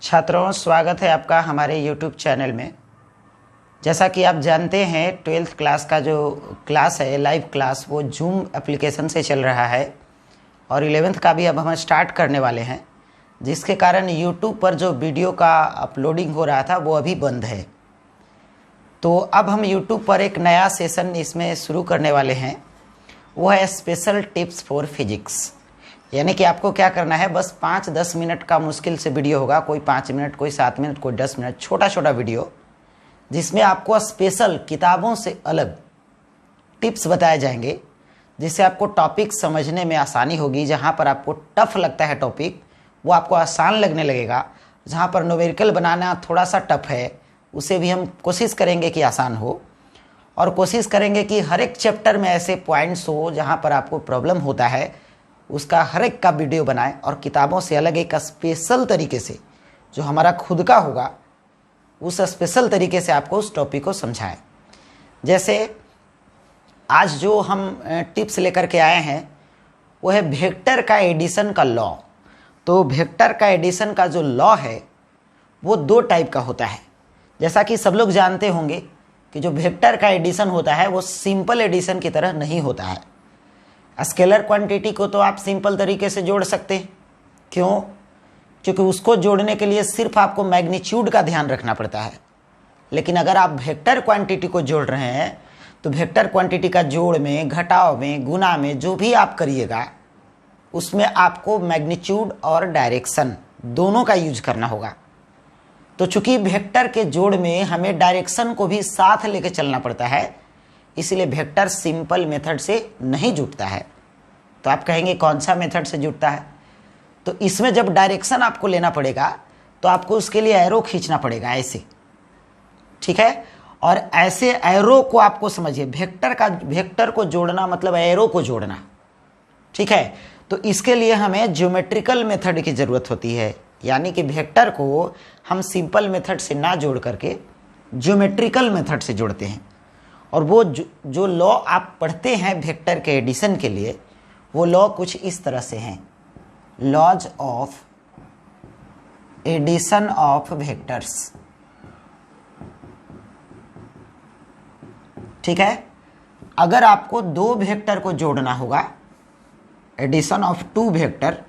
छात्रों, स्वागत है आपका हमारे YouTube चैनल में। जैसा कि आप जानते हैं 12th क्लास का जो क्लास है, लाइव क्लास, वो जूम एप्लीकेशन से चल रहा है और 11th का भी अब हम स्टार्ट करने वाले हैं, जिसके कारण YouTube पर जो वीडियो का अपलोडिंग हो रहा था वो अभी बंद है। तो अब हम YouTube पर एक नया सेशन इसमें शुरू करने वाले हैं, वो है स्पेशल टिप्स फॉर फिजिक्स। यानी कि आपको क्या करना है, बस 5-10 मिनट का मुश्किल से वीडियो होगा, कोई 5 मिनट, कोई 7 मिनट, कोई 10 मिनट, छोटा छोटा वीडियो, जिसमें आपको स्पेशल किताबों से अलग टिप्स बताए जाएंगे, जिससे आपको टॉपिक समझने में आसानी होगी। जहाँ पर आपको टफ लगता है टॉपिक, वो आपको आसान लगने लगेगा। जहाँ पर न्यूमेरिकल बनाना थोड़ा सा टफ है, उसे भी हम कोशिश करेंगे कि आसान हो, और कोशिश करेंगे कि हर एक चैप्टर में ऐसे पॉइंट्स हो जहाँ पर आपको प्रॉब्लम होता है, उसका हर एक का वीडियो बनाएं और किताबों से अलग एक स्पेशल तरीके से, जो हमारा खुद का होगा, उस स्पेशल तरीके से आपको उस टॉपिक को समझाएं। जैसे आज जो हम टिप्स लेकर के आए हैं वो है वेक्टर का एडिशन का लॉ। तो वेक्टर का एडिशन का जो लॉ है वो 2 टाइप का होता है। जैसा कि सब लोग जानते होंगे कि जो वेक्टर का एडिशन होता है वो सिंपल एडिशन की तरह नहीं होता है। स्केलर क्वांटिटी को तो आप सिंपल तरीके से जोड़ सकते हैं। क्यों? क्योंकि उसको जोड़ने के लिए सिर्फ आपको मैग्नीट्यूड का ध्यान रखना पड़ता है। लेकिन अगर आप वेक्टर क्वांटिटी को जोड़ रहे हैं तो वेक्टर क्वांटिटी का जोड़ में, घटाव में, गुना में जो भी आप करिएगा, उसमें आपको मैग्नीट्यूड और डायरेक्शन दोनों का यूज करना होगा। तो चूंकि वेक्टर के जोड़ में हमें डायरेक्शन को भी साथ लेके चलना पड़ता है, इसलिए वेक्टर सिंपल मेथड से नहीं जुड़ता है। तो आप कहेंगे कौन सा मेथड से जुड़ता है? तो इसमें जब डायरेक्शन आपको लेना पड़ेगा तो आपको उसके लिए एरो खींचना पड़ेगा, ऐसे, ठीक है। और ऐसे एरो को आपको समझिए, वेक्टर को जोड़ना मतलब एरो को जोड़ना, ठीक है। तो इसके लिए हमें ज्योमेट्रिकल मेथड की जरूरत होती है। यानी कि वेक्टर को हम सिंपल मेथड से ना जोड़ करके ज्योमेट्रिकल मेथड से जोड़ते हैं। और वो जो लॉ आप पढ़ते हैं वेक्टर के एडिशन के लिए, वो लॉ कुछ इस तरह से हैं। Laws of addition of vectors, ठीक है। अगर आपको 2 वेक्टर को जोड़ना होगा, addition of 2 vector,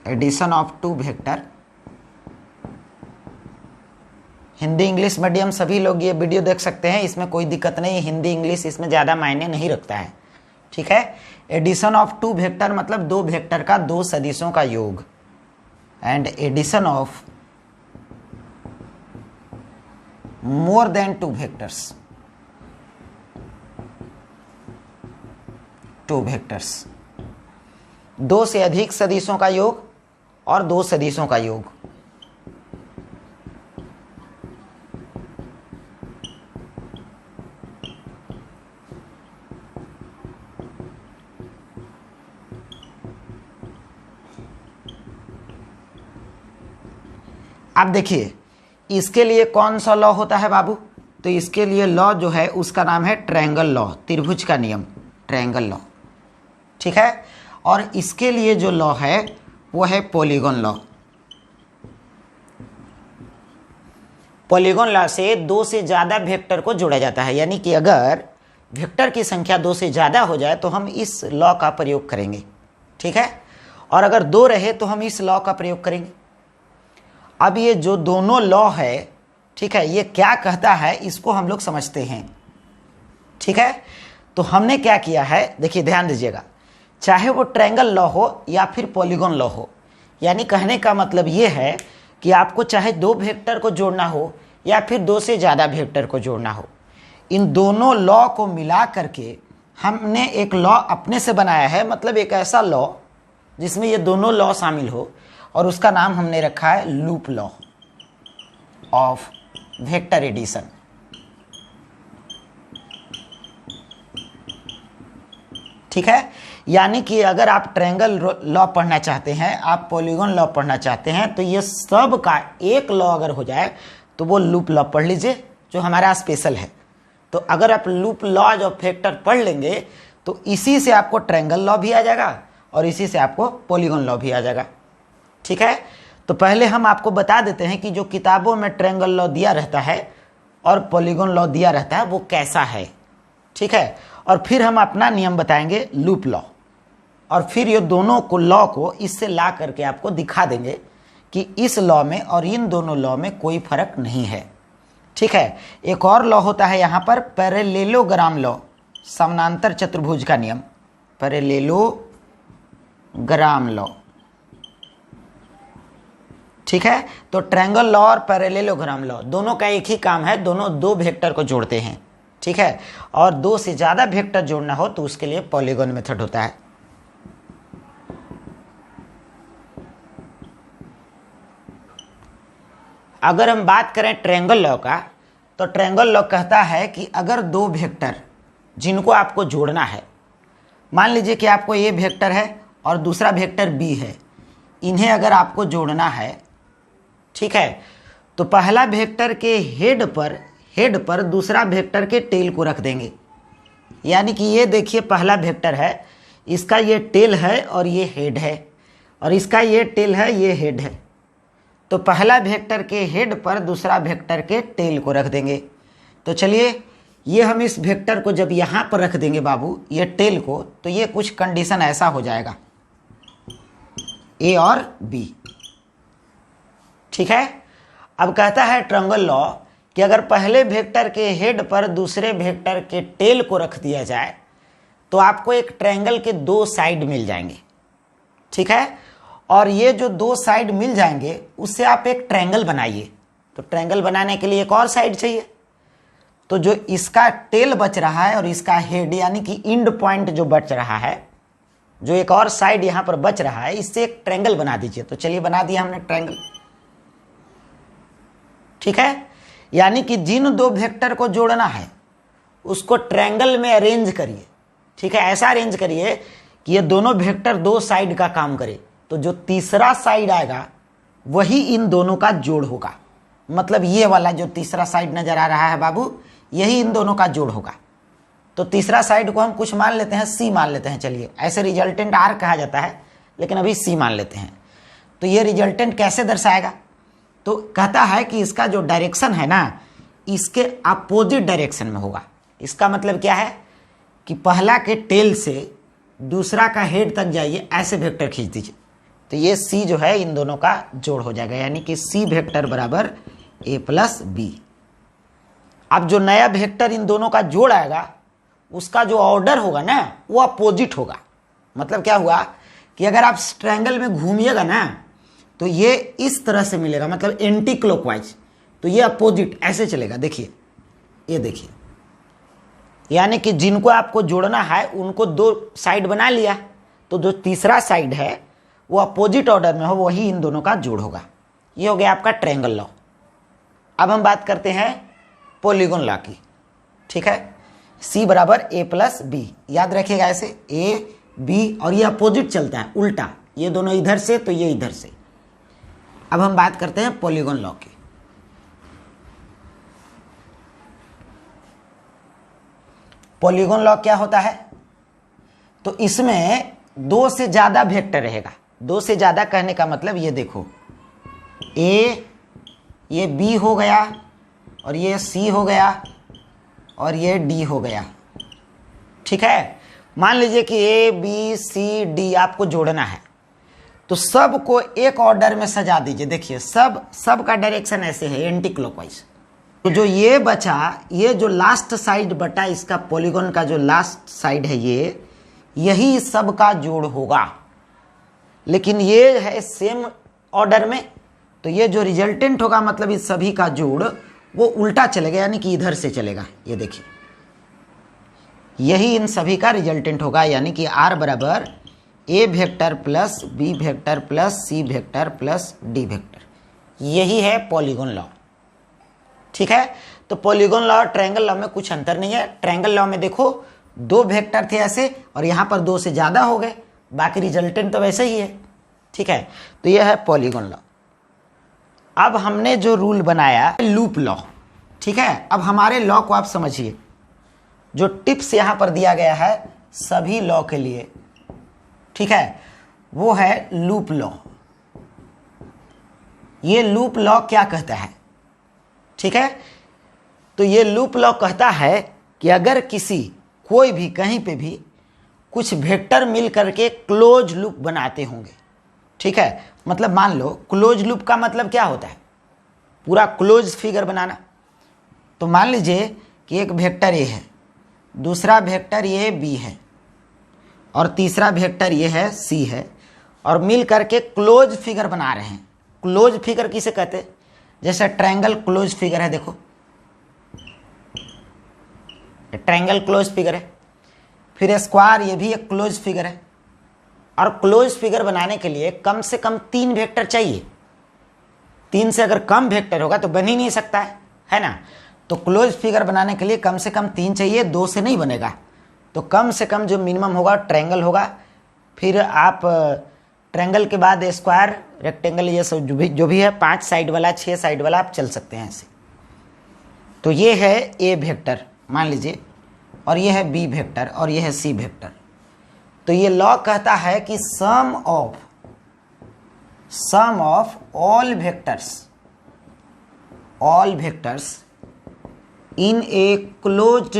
addition of 2 vector, Hindi English medium सभी लोग ये वीडियो देख सकते हैं, इसमें कोई दिक्कत नहीं। हिंदी इंग्लिश इसमें ज़्यादा मायने नहीं रखता है, ठीक है। एडिशन ऑफ 2 वेक्टर मतलब 2 वेक्टर का 2 सदिशों का योग, and addition of more than 2 vectors, 2 vectors, 2 से अधिक सदिशों का योग और 2 सदिशों का योग। अब देखिए इसके लिए कौन सा लॉ होता है बाबू? तो इसके लिए लॉ जो है उसका नाम है ट्रायंगल लॉ, त्रिभुज का नियम, ट्रायंगल लॉ, ठीक है। और इसके लिए जो लॉ है वो है पॉलीगॉन लॉ। पॉलीगॉन लॉ से 2 से ज़्यादा वेक्टर को जोड़ा जाता है। यानी कि अगर वेक्टर की संख्या 2 से ज़्यादा हो जाए तो हम इस लॉ का प्रयोग करेंगे, ठीक है। और अगर 2 रहे तो हम इस लॉ का प्रयोग करेंगे। अब ये जो दोनों लॉ है, ठीक है, ये क्या कहता है इसको हम लोग समझते हैं, ठीक है। तो हमने क्या किया है, देखिए ध्यान दीजिएगा, चाहे वो ट्रायंगल लॉ हो या फिर पॉलीगॉन लॉ हो, यानी कहने का मतलब ये है कि आपको चाहे 2 वेक्टर को जोड़ना हो या फिर 2 से ज़्यादा वेक्टर को जोड़ना हो, इन दोनों लॉ को मिला करके हमने एक लॉ अपने से बनाया है। मतलब एक ऐसा लॉ जिसमें ये दोनों लॉ शामिल हो, और उसका नाम हमने रखा है loop law of vector addition, ठीक है। यानी कि अगर आप ट्रायंगल लॉ पढ़ना चाहते हैं, आप पॉलीगॉन लॉ पढ़ना चाहते हैं, तो ये सब का एक लॉ अगर हो जाए तो वो लूप लॉ पढ़ लीजिए, जो हमारा स्पेशल है। तो अगर आप लूप लॉज ऑफ वेक्टर पढ़ लेंगे तो इसी से आपको ट्रायंगल लॉ भी आ जाएगा और इसी से आपको पॉलीगॉन लॉ भी आ जाएगा, ठीक है। तो पहले हम आपको बता देते हैं कि जो किताबों में ट्रायंगल लॉ दिया रहता है और पॉलीगॉन लॉ दिया रहता है वो कैसा है, ठीक है। और फिर हम अपना नियम बताएंगे लूप लॉ, और फिर ये दोनों को लॉ को इससे ला करके आपको दिखा देंगे कि इस लॉ में और इन दोनों लॉ में कोई फर्क नहीं है, ठीक है। एक और लॉ होता है यहाँ पर पैरेलेलोग्राम लॉ, समानांतर चतुर्भुज का नियम, पैरेलेलोग्राम लॉ, ठीक है। तो ट्रायंगल लॉ और पैरेलेलोग्राम लॉ दोनों का एक ही काम है, दोनों दो वेक्टर को जोड़ते हैं, ठीक है। और दो से ज्यादा वेक्टर जोड़ना हो तो उसके लिए पॉलीगॉन मेथड होता है। अगर हम बात करें ट्रायंगल लॉ का, तो ट्रायंगल लॉ कहता है कि अगर दो वेक्टर जिनको आपको जोड़ना है, मान लीजिए कि आपको ये वेक्टर है और दूसरा वेक्टर बी है, इन्हें अगर आपको जोड़ना है, ठीक है, तो पहला वेक्टर के हेड पर दूसरा वेक्टर के टेल को रख देंगे। यानी कि ये देखिए पहला वेक्टर है, इसका ये टेल है और ये हेड है, और इसका ये टेल है, ये हेड है। तो पहला वेक्टर के हेड पर दूसरा वेक्टर के टेल को रख देंगे। तो चलिए ये हम इस वेक्टर को जब यहाँ पर रख देंगे बाबू, ये टेल को, तो ये कुछ कंडीशन ऐसा हो जाएगा ए और बी, ठीक है। अब कहता है ट्रायंगल लॉ कि अगर पहले वेक्टर के हेड पर दूसरे वेक्टर के टेल को रख दिया जाए तो आपको एक ट्रायंगल के दो साइड मिल जाएंगे, ठीक है। और ये जो दो साइड मिल जाएंगे उससे आप एक ट्रायंगल बनाइए। तो ट्रायंगल बनाने के लिए एक और साइड चाहिए, तो जो इसका टेल बच रहा है और इसका हेड यानी कि इंड पॉइंट जो बच रहा है, जो एक और साइड यहां पर बच रहा है, इससे एक ट्रायंगल बना दीजिए। तो चलिए बना दिया हमने ट्रायंगल, ठीक है। यानी कि जिन दो वेक्टर को जोड़ना है उसको ट्रायंगल में अरेंज करिए, ठीक है। ऐसा अरेंज करिए कि ये दोनों वेक्टर दो साइड का काम करे, तो जो तीसरा साइड आएगा वही इन दोनों का जोड़ होगा। मतलब ये वाला जो तीसरा साइड नजर आ रहा है बाबू, यही इन दोनों का जोड़ होगा। तो तीसरा साइड को हम कुछ मान लेते हैं, सी मान लेते हैं। चलिए, ऐसे रिजल्टेंट आर कहा जाता है, लेकिन अभी सी मान लेते हैं। तो ये रिजल्टेंट कैसे दर्शाएगा? तो कहता है कि इसका जो डायरेक्शन है ना, इसके अपोजिट डायरेक्शन में होगा। इसका मतलब क्या है कि पहला के टेल से दूसरा का हेड तक जाइए, ऐसे वेक्टर खींच दीजिए, तो ये सी जो है इन दोनों का जोड़ हो जाएगा। यानी कि सी वेक्टर बराबर ए प्लस बी। अब जो नया वेक्टर इन दोनों का जोड़ आएगा उसका जो ऑर्डर होगा ना वो अपोजिट होगा। मतलब क्या हुआ कि अगर आप ट्रायंगल में घूमिएगा ना तो ये इस तरह से मिलेगा, मतलब एंटी क्लॉकवाइज, तो ये अपोजिट ऐसे चलेगा। देखिए, ये देखिए, यानी कि जिनको आपको जोड़ना है उनको दो साइड बना लिया, तो जो तीसरा साइड है वो अपोजिट ऑर्डर में हो, वही इन दोनों का जोड़ होगा। ये हो गया आपका ट्रायंगल लॉ। अब हम बात करते हैं पॉलीगॉन लॉ की, ठीक है। सी बराबर ए प्लस बी, याद रखिएगा ऐसे, ए बी, और ये अपोजिट चलता है, उल्टा, ये दोनों इधर से तो ये इधर से। अब हम बात करते हैं पॉलीगॉन लॉ की। पॉलीगॉन लॉ क्या होता है? तो इसमें दो से ज्यादा वेक्टर रहेगा। दो से ज्यादा कहने का मतलब ये देखो, ए, ये बी हो गया, और ये सी हो गया, और ये डी हो गया, ठीक है। मान लीजिए कि ए बी सी डी आपको जोड़ना है, तो सबको एक ऑर्डर में सजा दीजिए। देखिए, सब का डायरेक्शन ऐसे है, एंटी क्लॉकवाइज। तो जो ये बचा, ये जो लास्ट साइड बटा इसका पॉलीगॉन का जो लास्ट साइड है, ये यही सब का जोड़ होगा। लेकिन ये है सेम ऑर्डर में, तो ये जो रिजल्टेंट होगा, मतलब इस सभी का जोड़ वो उल्टा चलेगा, यानी कि इधर से चलेगा। ये देखिए, यही इन सभी का रिजल्टेंट होगा। यानी कि आर बराबर A vector plus B vector plus C vector plus D vector, यही है पॉलीगॉन लॉ, ठीक है। तो पॉलीगॉन लॉ और ट्रायंगल लॉ में कुछ अंतर नहीं है। ट्रायंगल लॉ में देखो दो वेक्टर थे ऐसे, और यहाँ पर दो से ज्यादा हो गए, बाकी रिजल्टेंट तो वैसे ही है, ठीक है। तो यह है पॉलीगॉन लॉ। अब हमने जो रूल बनाया लूप लॉ, ठीक है। अब हमारे लॉ को आप समझिए, जो टिप्स यहां पर दिया गया है सभी लॉ के लिए, ठीक है, वो है लूप लॉ। ये लूप लॉ क्या कहता है, ठीक है। तो ये लूप लॉ कहता है कि अगर कोई भी कहीं पे भी कुछ वेक्टर मिल करके क्लोज लूप बनाते होंगे, ठीक है, मतलब मान लो क्लोज लूप का मतलब क्या होता है, पूरा क्लोज फिगर बनाना। तो मान लीजिए कि एक वेक्टर ए है, दूसरा वेक्टर ये बी है और तीसरा वेक्टर ये है सी है, और मिल करके क्लोज फिगर बना रहे हैं। क्लोज फिगर किसे कहते हैं, जैसे ट्रायंगल क्लोज फिगर है, देखो ट्रायंगल क्लोज फिगर है। फिर स्क्वायर, ये भी एक क्लोज फिगर है। और क्लोज फिगर बनाने के लिए कम से कम 3 वेक्टर चाहिए। 3 से अगर कम वेक्टर होगा तो बन ही नहीं सकता है ना। तो क्लोज फिगर बनाने के लिए कम से कम 3 चाहिए, 2 से नहीं बनेगा। तो कम से कम जो मिनिमम होगा ट्रायंगल होगा। फिर आप ट्रायंगल के बाद स्क्वायर, रेक्टेंगल, ये सब जो भी है, 5 साइड वाला, 6 साइड वाला आप चल सकते हैं ऐसे। तो ये है ए वेक्टर मान लीजिए, और ये है बी वेक्टर, और ये है सी वेक्टर। तो ये लॉ कहता है कि sum of all vectors in a closed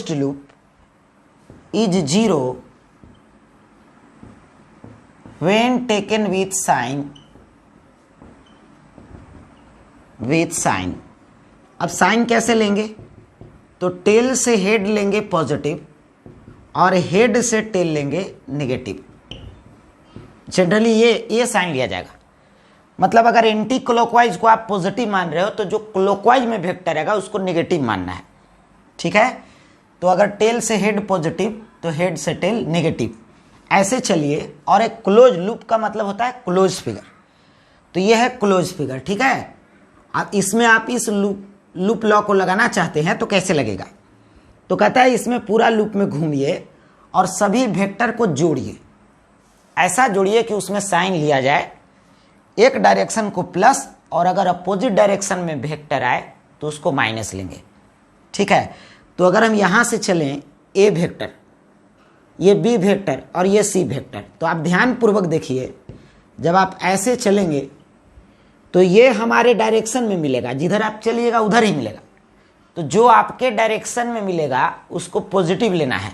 loop is 0 when taken with sign। अब साइन कैसे लेंगे, तो टेल से हेड लेंगे पॉजिटिव और हेड से टेल लेंगे नेगेटिव। जनरली ये साइन लिया जाएगा। मतलब अगर एंटी क्लॉकवाइज को आप पॉजिटिव मान रहे हो तो जो क्लॉकवाइज में वेक्टर रहेगा उसको नेगेटिव मानना है, ठीक है। तो अगर टेल से हेड पॉजिटिव तो हेड से टेल नेगेटिव, ऐसे चलिए। और एक क्लोज लूप का मतलब होता है क्लोज फिगर। तो ये है क्लोज फिगर, ठीक है। अब इसमें आप इस लूप लॉ को लगाना चाहते हैं तो कैसे लगेगा, तो कहता है इसमें पूरा लूप में घूमिए और सभी वेक्टर को जोड़िए। ऐसा जोड़िए कि उसमें साइन लिया जाए, एक डायरेक्शन को प्लस, और अगर अपोजिट डायरेक्शन में वेक्टर आए तो उसको माइनस लेंगे, ठीक है। तो अगर हम यहाँ से चलें, ए वेक्टर, ये बी वेक्टर और ये सी वेक्टर, तो आप ध्यानपूर्वक देखिए, जब आप ऐसे चलेंगे तो ये हमारे डायरेक्शन में मिलेगा, जिधर आप चलिएगा उधर ही मिलेगा। तो जो आपके डायरेक्शन में मिलेगा उसको पॉजिटिव लेना है,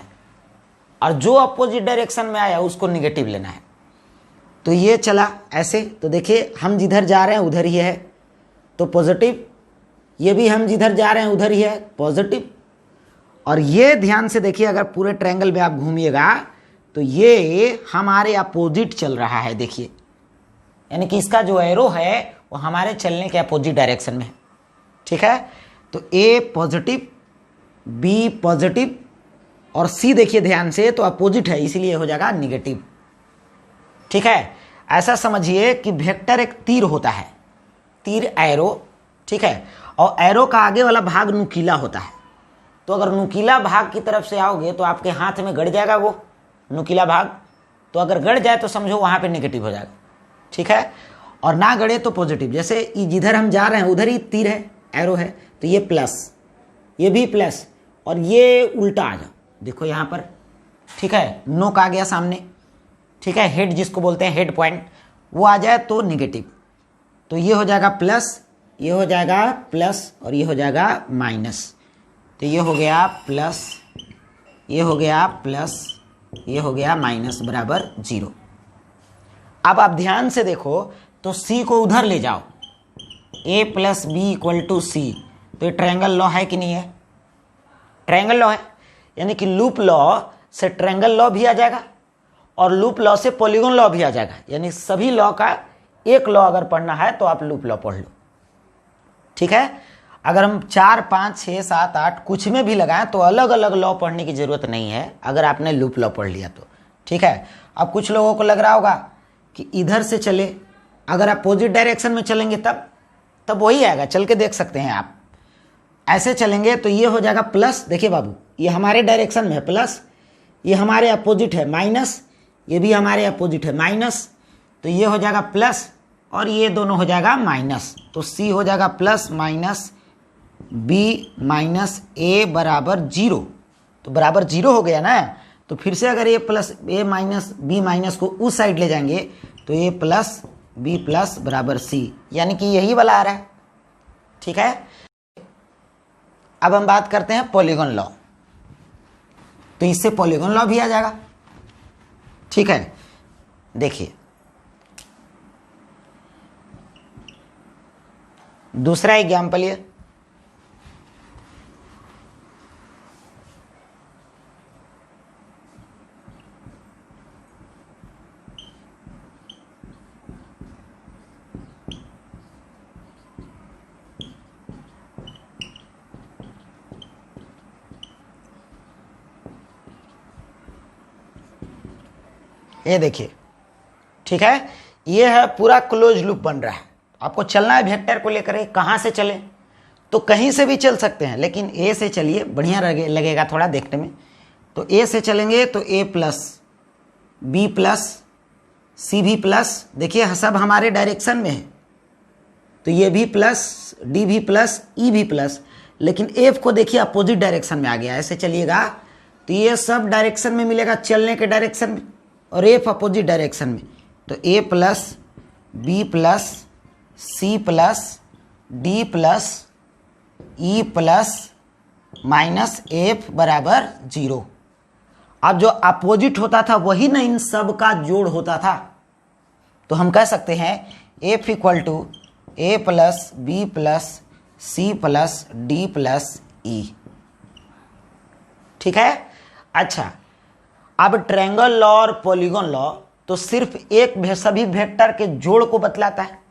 और जो अपोजिट डायरेक्शन में आया उसको नेगेटिव लेना है। तो ये चला ऐसे, तो देखिए हम जिधर जा रहे हैं उधर ही है तो पॉजिटिव, ये भी हम जिधर जा रहे हैं उधर ही है पॉजिटिव। और ये ध्यान से देखिए, अगर पूरे ट्रायंगल में आप घूमिएगा तो ये हमारे अपोजिट चल रहा है, देखिए, यानी कि इसका जो एरो है वो हमारे चलने के अपोजिट डायरेक्शन में है, ठीक है। तो ए पॉजिटिव, बी पॉजिटिव और सी देखिए ध्यान से, तो अपोजिट है इसीलिए हो जाएगा निगेटिव, ठीक है। ऐसा समझिए कि वेक्टर एक तीर होता है, तीर एरो, ठीक है, और एरो का आगे वाला भाग नुकीला होता है। तो अगर नुकीला भाग की तरफ से आओगे तो आपके हाथ में गड़ जाएगा वो नुकीला भाग, तो अगर गड़ जाए तो समझो वहाँ पे नेगेटिव हो जाएगा, ठीक है। और ना गड़े तो पॉजिटिव। जैसे जिधर हम जा रहे हैं उधर ही तीर है, एरो है, तो ये प्लस, ये भी प्लस, और ये उल्टा आ जाओ, देखो यहाँ पर, ठीक है, नोक आ गया सामने, ठीक है, हेड जिसको बोलते हैं हेड पॉइंट, वो आ जाए तो नेगेटिव। तो ये हो जाएगा प्लस, ये हो जाएगा प्लस, और ये हो जाएगा माइनस। तो ये हो गया प्लस, ये हो गया प्लस, ये हो गया माइनस, बराबर 0। अब आप ध्यान से देखो तो सी को उधर ले जाओ, a plus B equal to C. तो ये ट्रायंगल लॉ है कि नहीं है, ट्रायंगल लॉ है, यानी कि लूप लॉ से ट्रायंगल लॉ भी आ जाएगा और लूप लॉ से पॉलीगॉन लॉ भी आ जाएगा। यानी सभी लॉ का एक लॉ अगर पढ़ना है तो आप लूप लॉ पढ़ लो, ठीक है। अगर हम 4, 5, 6, 7, 8 कुछ में भी लगाएं तो अलग अलग लॉ पढ़ने की जरूरत नहीं है, अगर आपने लूप लॉ पढ़ लिया तो, ठीक है। अब कुछ लोगों को लग रहा होगा कि इधर से चले, अगर आप अपोजिट डायरेक्शन में चलेंगे तब वही आएगा, चल के देख सकते हैं आप। ऐसे चलेंगे तो ये हो जाएगा प्लस, देखिए बाबू, ये हमारे डायरेक्शन में है प्लस, ये हमारे अपोजिट है माइनस, ये भी हमारे अपोजिट है माइनस, तो ये हो जाएगा प्लस और ये दोनों हो जाएगा माइनस। तो सी हो जाएगा प्लस माइनस बी माइनस ए बराबर 0। तो बराबर 0 हो गया ना, तो फिर से अगर ए प्लस ए माइनस बी माइनस को उस साइड ले जाएंगे तो ए प्लस बी प्लस बराबर सी, यानी कि यही वाला आ रहा है। ठीक है, अब हम बात करते हैं पॉलीगॉन लॉ। तो इससे पॉलीगॉन लॉ भी आ जाएगा। ठीक है, देखिए दूसरा एग्जाम्पल ये देखिए। ठीक है, ये है पूरा क्लोज लूप बन रहा है। आपको चलना है वेक्टर को लेकर, कहाँ से चले तो कहीं से भी चल सकते हैं, लेकिन ए से चलिए, बढ़िया लगेगा थोड़ा देखने में। तो ए से चलेंगे तो ए प्लस बी प्लस सी भी प्लस, देखिए सब हमारे डायरेक्शन में है, तो ये भी प्लस डी भी प्लस ई भी प्लस, लेकिन एफ को देखिए अपोजिट डायरेक्शन में आ गया। ऐसे चलिएगा तो ये सब डायरेक्शन में मिलेगा, चलने के डायरेक्शन में, और एफ अपोजिट डायरेक्शन में। तो A plus B plus C plus D plus E plus minus F बराबर 0। अब जो अपोजिट होता था वही ना इन सब का जोड़ होता था, तो हम कह सकते हैं F equal to A plus B plus C plus D plus E. ठीक है, अच्छा अब ट्रायंगल लॉ और पॉलीगॉन लॉ तो सिर्फ एक सभी वेक्टर के जोड़ को बतलाता है।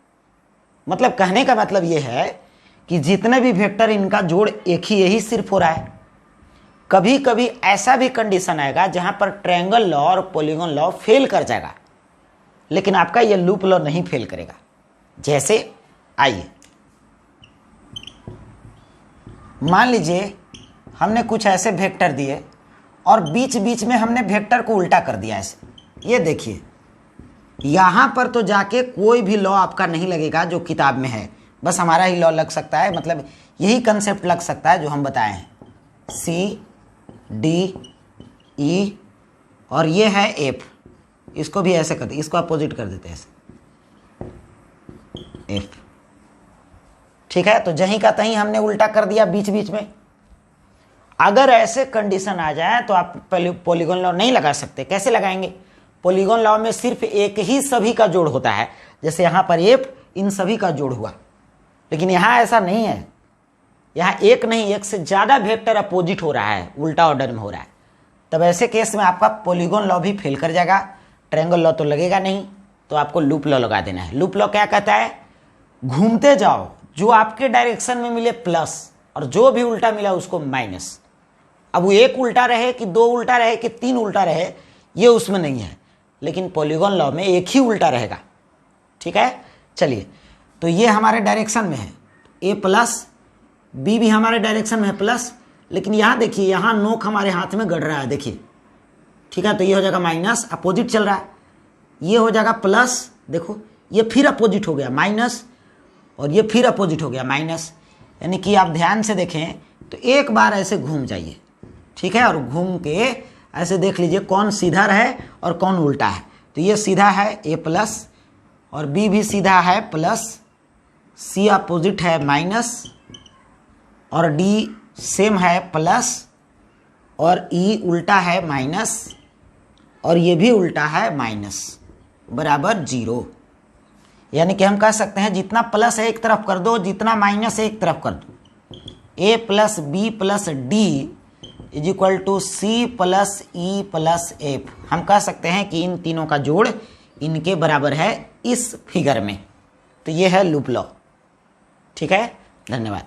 मतलब कहने का मतलब यह है कि जितने भी वेक्टर इनका जोड़ एक ही यही सिर्फ हो रहा है। कभी कभी ऐसा भी कंडीशन आएगा जहां पर ट्रायंगल लॉ और पॉलीगॉन लॉ फेल कर जाएगा, लेकिन आपका यह लूप लॉ नहीं फेल करेगा। जैसे आइए मान लीजिए हमने कुछ ऐसे वेक्टर दिए और बीच बीच में हमने वेक्टर को उल्टा कर दिया ऐसे। ये देखिए यहाँ पर तो जाके कोई भी लॉ आपका नहीं लगेगा जो किताब में है, बस हमारा ही लॉ लग सकता है, मतलब यही कंसेप्ट लग सकता है जो हम बताए हैं। सी डी ई और ये है एफ, इसको भी ऐसे कर दे, इसको अपोजिट कर देते हैं ऐसे एफ। ठीक है, तो जहीं का तहीं हमने उल्टा कर दिया बीच बीच में। अगर ऐसे कंडीशन आ जाए तो आप पॉलीगॉन लॉ नहीं लगा सकते। कैसे लगाएंगे? पॉलीगॉन लॉ में सिर्फ एक ही सभी का जोड़ होता है, जैसे यहां पर एफ इन सभी का जोड़ हुआ, लेकिन यहां ऐसा नहीं है। यहां एक नहीं एक से ज्यादा वेक्टर अपोजिट हो रहा है, उल्टा ऑर्डर में हो रहा है। तब ऐसे केस में आपका पॉलीगॉन लॉ भी फेल कर जाएगा, ट्रायंगल लॉ तो लगेगा नहीं, तो आपको लूप लॉ लगा देना है। लूप लॉ क्या कहता है? घूमते जाओ, जो आपके डायरेक्शन में मिले प्लस और जो भी उल्टा मिला उसको माइनस। अब वो एक उल्टा रहे कि दो उल्टा रहे कि तीन उल्टा रहे ये उसमें नहीं है, लेकिन पॉलीगॉन लॉ में एक ही उल्टा रहेगा। ठीक है, चलिए तो ये हमारे डायरेक्शन में है, ए प्लस बी भी हमारे डायरेक्शन में है प्लस, लेकिन यहाँ देखिए यहाँ नोक हमारे हाथ में गड़ रहा है, देखिए। ठीक है, तो ये हो जाएगा माइनस, अपोजिट चल रहा है। ये हो जाएगा प्लस, देखो ये फिर अपोजिट हो गया माइनस, और ये फिर अपोजिट हो गया माइनस। यानी कि आप ध्यान से देखें तो एक बार ऐसे घूम जाइए, ठीक है, और घूम के ऐसे देख लीजिए कौन सीधा है और कौन उल्टा है। तो ये सीधा है ए प्लस, और बी भी सीधा है प्लस, सी अपोजिट है माइनस, और डी सेम है प्लस, और ई उल्टा है माइनस, और ये भी उल्टा है माइनस, बराबर 0। यानी कि हम कह सकते हैं जितना प्लस है एक तरफ कर दो, जितना माइनस है एक तरफ कर दो। A plus B plus D is equal to C plus E plus F. हम कह सकते हैं कि इन तीनों का जोड़ इनके बराबर है इस फिगर में। तो ये है लूप लॉ। ठीक है, धन्यवाद।